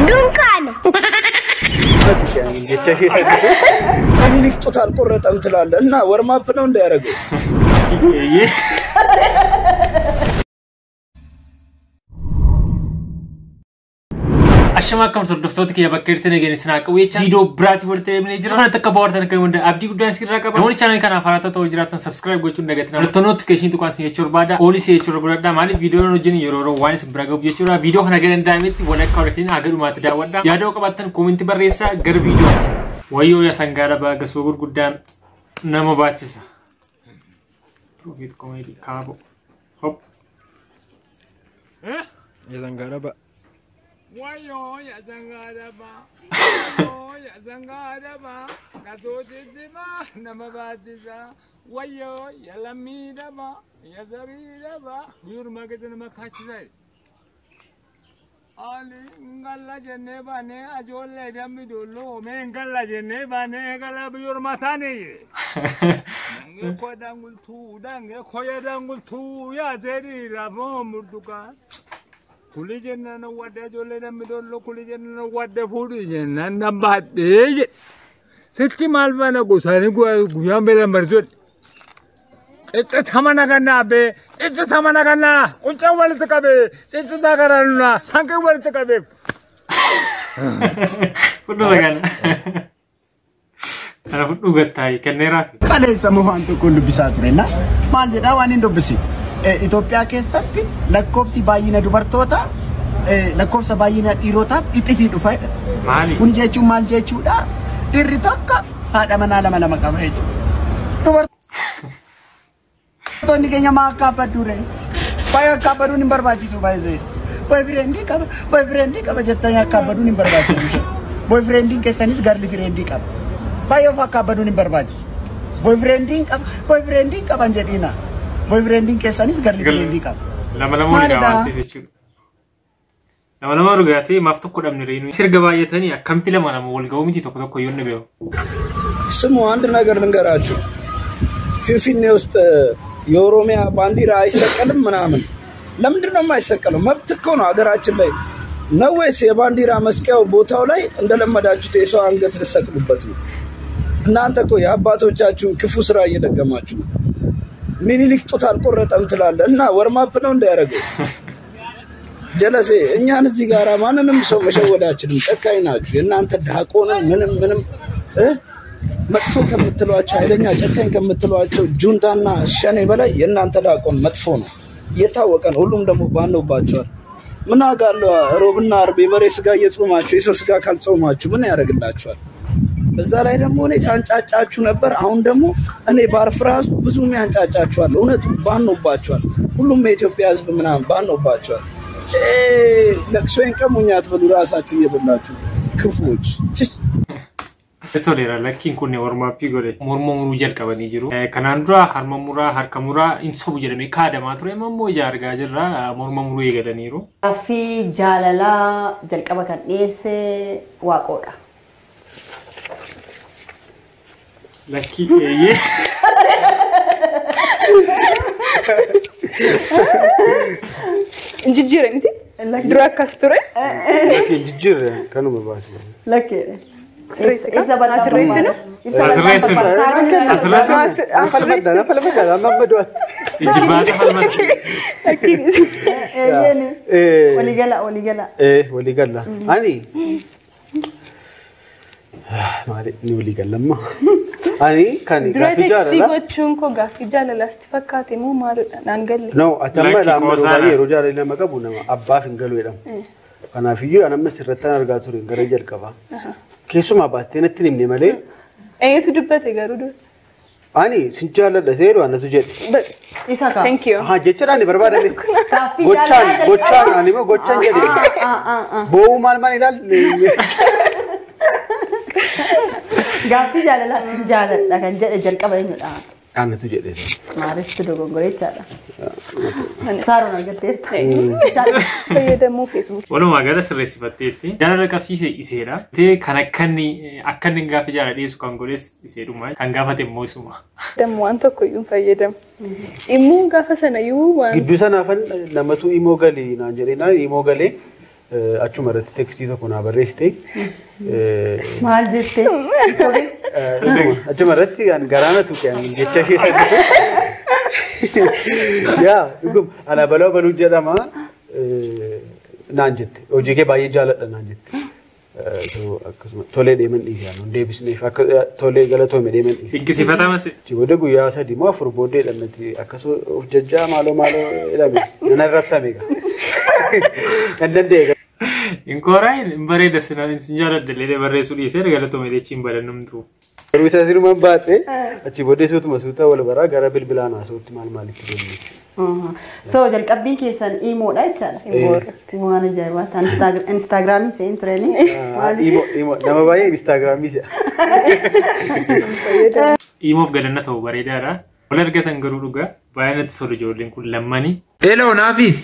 Dunkan. Ani lik total ቆረጠም ትላለህ እና ወርማፕ ነው እንዳያረገው Ashama sordoftoota kiyya bakka jirtan eeganii sinaa qabeecha video biraati walitti deemnee jira. Kana takka bawartan kan hunda abdii guddaan sirraa qaba. Namoonni channel kana afaraata ta'uu jiraatan subscribe gochuun dagatina. Namoota notification tuqaan sin jechuu barbaada. Oolis jechuu guddaa maaliif viidiyoon hojjennu yeroo waan isin bira gahu jechuudha. Viidiyoo kana gara danda'ametti walakkaa waliin haga dhumaatti daawwadha. Yaada qabaattan koomentii barreessaa gara viidiyoo. Wayyoo ya sangaara baaga soo gurguddaan nama baachisa. Profit comedy kaabo. Hop. Ya sangaara ba. Wayo ya zangada ba, wayo ya zangada ba, katote ba, nama batiza. Wayo ya lamida ba, ya zarida ba, biur magazine makasizai. Ali ngalla jenne ba ne ajolle dammi dolo, me ngalla jenne ba ne ngalla biur matane. Nange ko dangul tu ya zeri rabo murduka. Kuli jenna na wadda jolle na midollo kuli jenna na wadda fudu jenna na badde setti malva na gosani guya mela marzot etta thamana kanna be etta thamana kanna kuncha walit kabe etta dagaraluna sanke walit kabe fudu dagan ana fudu gattai kennera kale samuhan to kullu bisaturena mal jedha waan indobisi Ethiopia keessatti lakkoofsi baay'ina dubartoota lakkoofsa baay'ina dhiirotaaf itti dhufaadha. Maali? Kun jechuun maal jechuudha? Dhiirri tokko haadha manaa lama qaba jechuudha. Dubartoonni keenya maa akka abbadduure? Baay'ee akka abbaduun hin barbaachisu baay'ee. Boyfriendii qaba jettanii akka abbaduun hin barbaachisu. Boyfriendiin keessanis garli friendii qaba. Baay'ee of akka abbaduun hin barbaachisu. Boyfriendiin qaban jedhiina. Boyfriending keessanis garli friendii qaba. Lama dhugaatee jechuudha. Lama dhugaatee maaf tokko dhabne reenu sirga baay'atanii akkamti lama wal ga'uu miti tokko yoon beeku. ስሙ አንድ ነገር ልንገራችሁ ፊንፊኔ ውስጥ የኦሮሚያ ባንዲራ አይሰቀልም ምናምን ለምንድን ነው የማይሰቀለው? መብት እኮ ነው ሀገራችን ላይ ነው ወይስ የባንዲራ መስቀያው ቦታው ላይ እንደለመዳችሁት የሰው አንገት ልሰቅሉበት ነው? እናንተ እኮ የአባቶቻችሁን ክፉ ስራ እየደገማችሁ ነው። ሚኒሊክ ቶታል ቆረጠም ትላለህ እና ወርማፕ ነው እንዳያረገው ጀለሴ እኛን እዚህ ጋር ማንንም ሰው መሸወዳችንም ጨካኝ ናችሁ የእናንተ ዳቆን ምንም መጥፎ ከምትሏቸው ኃይለኛ ጨካኝ ከምትሏቸው ጁንታና ሸኔ በላይ የእናንተ ዳቆን መጥፎ ነው የታወቀ ነው ሁሉም ደግሞ ባንኖባቸዋል ምን አጋለው ሮብና አርብ የበሬ ስጋ እየጾማችሁ የሰው ስጋ ካልጾማችሁ ምን ያደርግላችኋል በዛ ላይ ደግሞ እኔ ሳንጫጫችሁ ነበር አሁን ደግሞ እኔ ባርፍራሱ ብዙ የሚያንጫጫችኋል እውነት ባንኖባችኋል ሁሉም የኢትዮጵያ ህዝብ ምናምን ባንኖባችኋል ለክሶን ቀሙኛት ብሉ ራሳችሁ እየበላችሁ ክፉዎች Solera lakkiin kun warmaapii godhe mormomuruu jalqabanii jiru. Kanaan dura harmamuraa harkamuraa insobu jedhamee kaadamaa ture immoo ija argaa jirra mormomuruu eegalaniiru. Gaaffii jaalalaa jalqaba kan dhiyeesse waaqoodha. Lakkii eeyyee. Injijjiirre miti? Dura akkas ture? Injijjiirre kanuma baasi. Lakkee. Ibsa bal'aa. Waligala. Ani. Maali ni waligala ma. Ani kan gaaffii jaalala. Gochuun ko gaaffii jaalala asti fakkaate moo maalidha naangalle? No atamma laamma yeroo jaalala nama qabu nama abbaaf hin galu jedhama. Kanaafiyyuu anamma sirrattan argaa ture gara jalqaba. Keessumaa baastee natti himne malee. Eenyutu dubbate garuu dur? Ani sin jaalladha seeru anatu jedhe. Isa ka. Thank you. Jechuudhaan ni barbaadame. Gaaffii jaalala. Gochaan ani immoo gochaan jedhe. Boo'uu maal ilaalle. Gaaffii jaalala sin jaaladha kan jedhe jalqaba eenyudha? Anatu jedhe. Maaristi dogongorechaadha. Saaroon argatteerta. Fayyadamuu Facebook. Walumaa gala sirreessifatteetti jaalala qabsiise iseedha. Kan akkanni gaaffii jaalala dhiyeessu kan godhes iseedhuma kan gaafate immoo isuma. Dammu waan tokko iyyuu fayyadamu. Immoo gaafa sana iyyuu waan gidduu sanaafan namatu immoo galee naan jedhee naan immoo galee achuma irratti tekstii tokko naa barreessite. Maal jettee? Sorry. Achuma irratti garaana tuqe jecha ishee yaa dhugum ana baluu jedhama naan jette hojii kee baay'ee jaaladha naan jette. Akkasuma tolee deeman dhiisaan deebisneef akka tolee galatoome deeman dhiisaan. Dinqisiifatamas. Booda guyyaa 3 moo 4 booddee dhamatti akkasuma of jajjaa maaloo jedhame nan rabsame egaa. Kan danda'e. Inkooraan bareeda sinaan jaaladha barreessuu dhiisee galatoome jechiin badannumtu. Garuu isa sirumaan baadhee achi booddee suutuma suutaa wal baraa gara bilbilaan haasa'utti maalitti deemne. So jalqabbiin keessan imoodha jechaadha. Imo waan ajaa'ibaati. Instagramii seen tureni. Imo nama baay'ee Instagramii se'a. Imoof galanna ta'u bareedaadha. Wal argatan garuu dhugaa baay'ee natti tolu ijoolleen kun lammanii. Hello Naafis.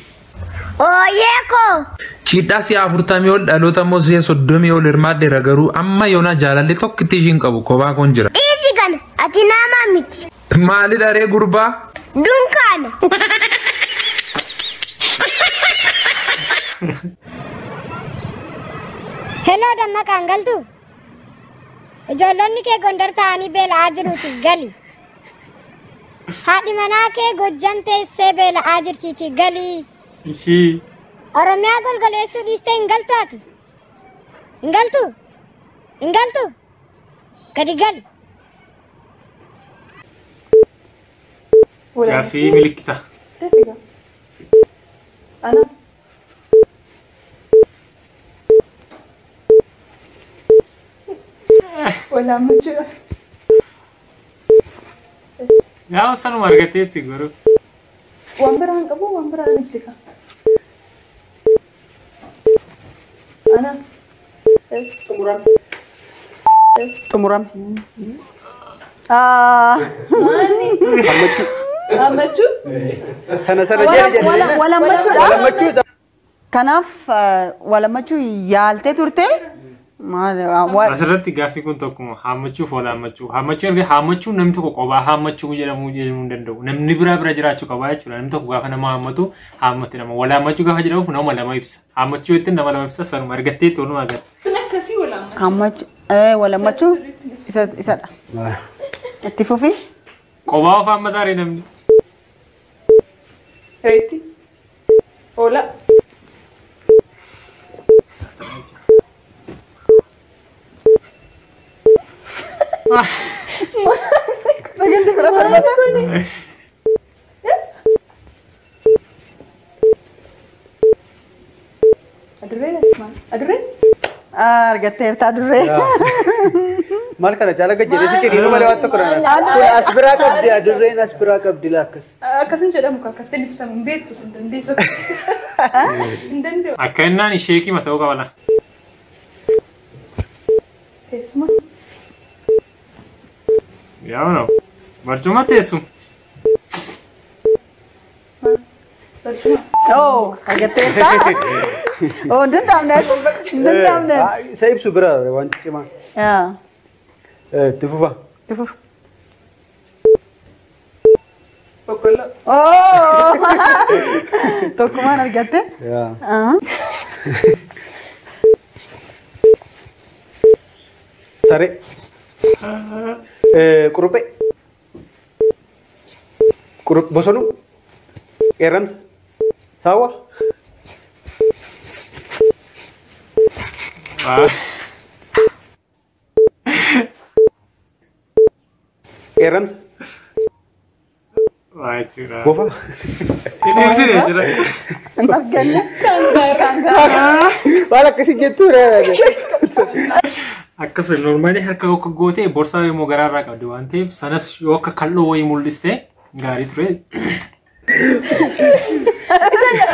Oyeko. Chidhaa si'a 40 ol dhaloota immoo si'a 30 ol hirmaaddeera garuu amma yoona jaalallee tokkitti ishiin qabu kophaa kun jira. Dhiisi kana ati nama miti. Maalidha ree gurbaa? Dunkaana. Hello dammaqaan galtu. Ijoollonni kee Gondar ta'anii beela'aa jiruuti gali. Haadhi manaa kee Gojjam teessee beela'aa jirtiiti gali. Ishii. Oromiyaa golgoleessuu dhiistee hin galtu ati. Hin galtu. Hin galtu. Gadi gali. Gaaffii milikkita. Ana. Wala mucho. Yaa sanuma argateetti garuu. Wambiraan qabu wambiraan ibsika. Ana. Tumuram. Tumuram. Mani. Amachu. Sana jee. Walammachuudha. Kanaaf walammachuu yaaltee turte. Asirratti gaaffii kun tokkuma haammachuuf wal haammachuu. Haammachuu erga haammachuun namni tokko qophaa haammachuu jedhamuu hin danda'u. Namni bira jiraachuu qaba jechuudha. Namni tokko gaafa nama haammatu haammatti nama. Wal haammachuu gaafa jedhamuuf nama lama ibsa. Haammachuu ittiin nama lama ibsa sanuma argattee toonuma agarra. Akkasii wal haammachuu. Haammachuu walammachuu isadha. Itti fufi. Qophaa of haammataa ree namni. Reetti. Ola. Saganti berat terbata. Adure? Argateer adure. Maal kana jala gajjere sikiri nu male wattu kurana. Asbira qabdi adurreen asbira qabdi lakkas. Akkasin jedhamu kakkasin ibsamu hin beektu hin dandeessu. Hin danda'u. Akka innaan isheekii mata'uu qabala. Teessuma. Yaa no. Barcuma teessuma. Barcuma. Oh, argateer Oh, dandamne. Dandamne. Isa ibsu bira waan cimaa. Yaa. Tifufa. Tifuf. Boqqolloo. Oh. Tokkumaan argatte? Yaa. Sare. Quruphee. Bosonuu. Qeerramsa. Saawwa. Qeerramsa. Waa jechuudha. Bofa. Inni ibsine jira. Hin arganne. Maal akkasii jettuudha. Akkasuma normaalii harka yoo akka gootee borsaa immoo garaarraa qabdi waan ta'eef sanas yoo akka kalloo wayii mul'iste gaarii ture.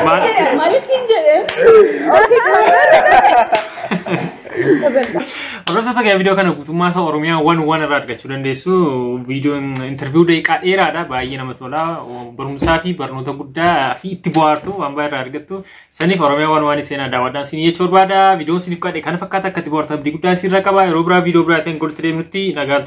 Maali siin jedhee? Hordoftoota kee viidiyoo kana guutummaa isaa Oromiyaa waan irraa argachuu dandeessu. Viidiyoon interviiyuu daqiiqaa dheeraadha. Baay'ee nama tola. Barumsaa fi barnoota guddaa fi itti bohaartu waan baay'ee irraa argattu. Saniif Oromiyaa waan seenaa daawwadhaan siin jechuu barbaada. Viidiyoon siiniif kadhe kana fakkaata akka itti bohaartu abdii guddaa sirra qaba. Yeroo biraa viidiyoo biraatiin golti deemnutti nagaan